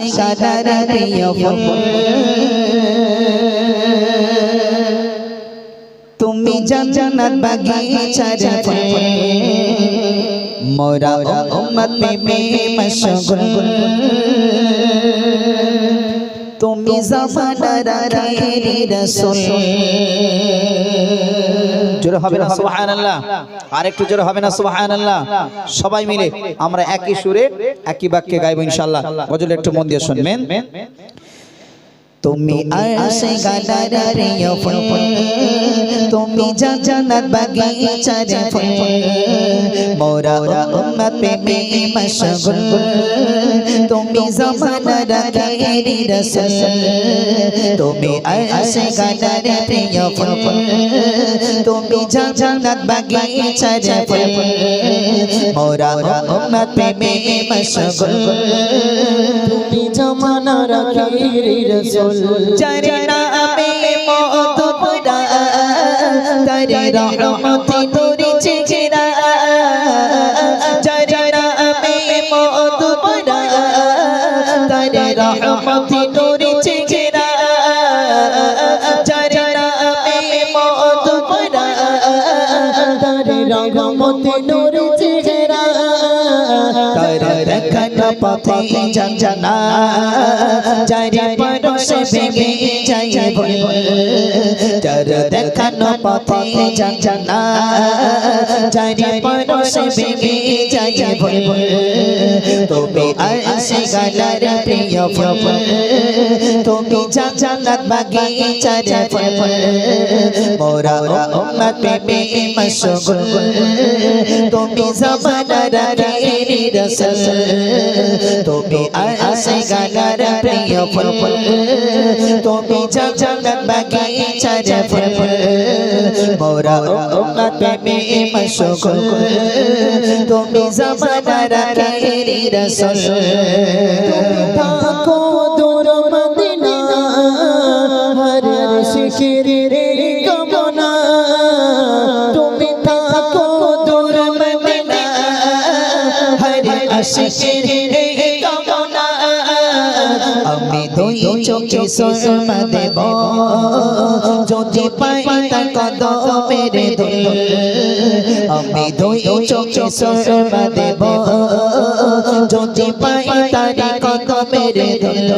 আশিকানার প্রিয় ফুল তুমি জান্নাত বাগিচার ফুল মোরা উম্মত প্রেমে মশগুল তুমি জামানার আখেরি রাসূল জোরে হবে না সুবহানাল্লাহ আরেকটু জোরে হবে না সুবহানাল্লাহ সবাই মিলে আমরা একই সুরে একই বাক্যে গাইবো ইনশাআল্লাহ গজল একটু মন দিয়ে শুনবেন তুমি আশিকানার প্রিয় ফুল তুমি জান্নাত বাগিচার ফুল মোরা উম্মত প্রেমে মশগুল তুমি জামানার আখেরি রাসূল তুমি আশিকানার প্রিয় ফুল তুমি জান্নাত বাগিচার ফুল মোরা উম্মত প্রেমে মশগুল তুমি জামানার আখেরি রাসূল যারে নামে মওত পড়া তারে রহমতে তোরে চেহারা যারে নামে মওত পড়া তারে রহমতে তোরে চেহারা যারে নামে মওত পড়া তারে রহমতে তোরে চেহারা তারে দেখানো পথে জানা যারে পরশে ভেঙে যায় ভুল যার দেখানো পথে জানা যারে পরশে ভেঙে যায় ভুল তুমি আশিকানার প্রিয় ফুল তুমি জান্নাত বাগিচার ফুল মোরা উম্মত প্রেমে মশগুল তুমি জামানার আখেরি রাসূল তুমি আশিকানার প্রিয় ফুল তুমি জান্নাত বাগিচার ফুল মোরা উম্মত প্রেমে মশগুল তুমি জামানার আখেরি রাসূল তুমি থাকো দূর মদিনা হর আশিকের কামনা তুমি থাকো দূর মদিনা হর আশিকের কামনা আমি দুই চোখে সুরমা দেব যদি পাই তার কদমের ধুল আমি দুই চোখে সুরমা দেব যদি পাই তার কদমের ধুল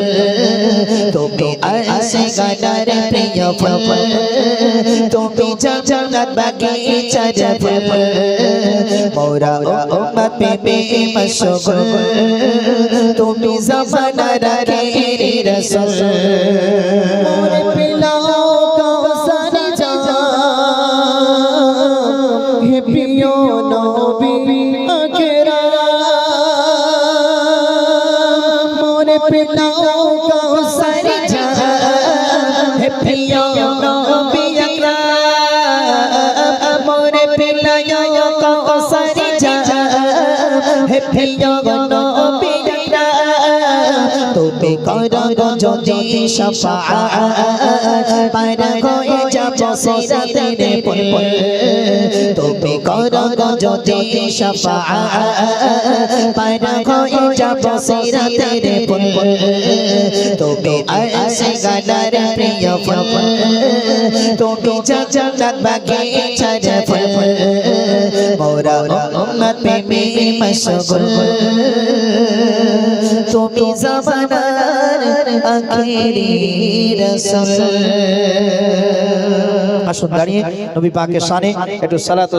তুমি আশিকানার প্রিয় ফুল তুমি জান্নাত বাগিচার ফুল মোরা উম্মত প্রেমে মশগুল তুমি জামানার আখেরি রাসূল মোরে পিলাও কাউসার জাম হে প্রিয় নবী আখেরা মোরে পিলাও কাউসার জাম হে প্রিয় নবী আখেরা মোরে পিলাও কাউসার জাম হে প্রিয় নবী তুমি করো যদি শাফাআত পার হয়ে যাব সিরাতের পুল তুমি করো যদি শাফাআত পার হয়ে যাব সিরাতের পুল তুমি আশিকানার প্রিয় ফুল তুমি জান্নাত বাগিচার ফুল মোরা উম্মত প্রেমে মশগুল তুমি জামানার আখেরি রাসূল আসুন দাঁড়িয়ে নবী পাকের শানে একটু সালাত ও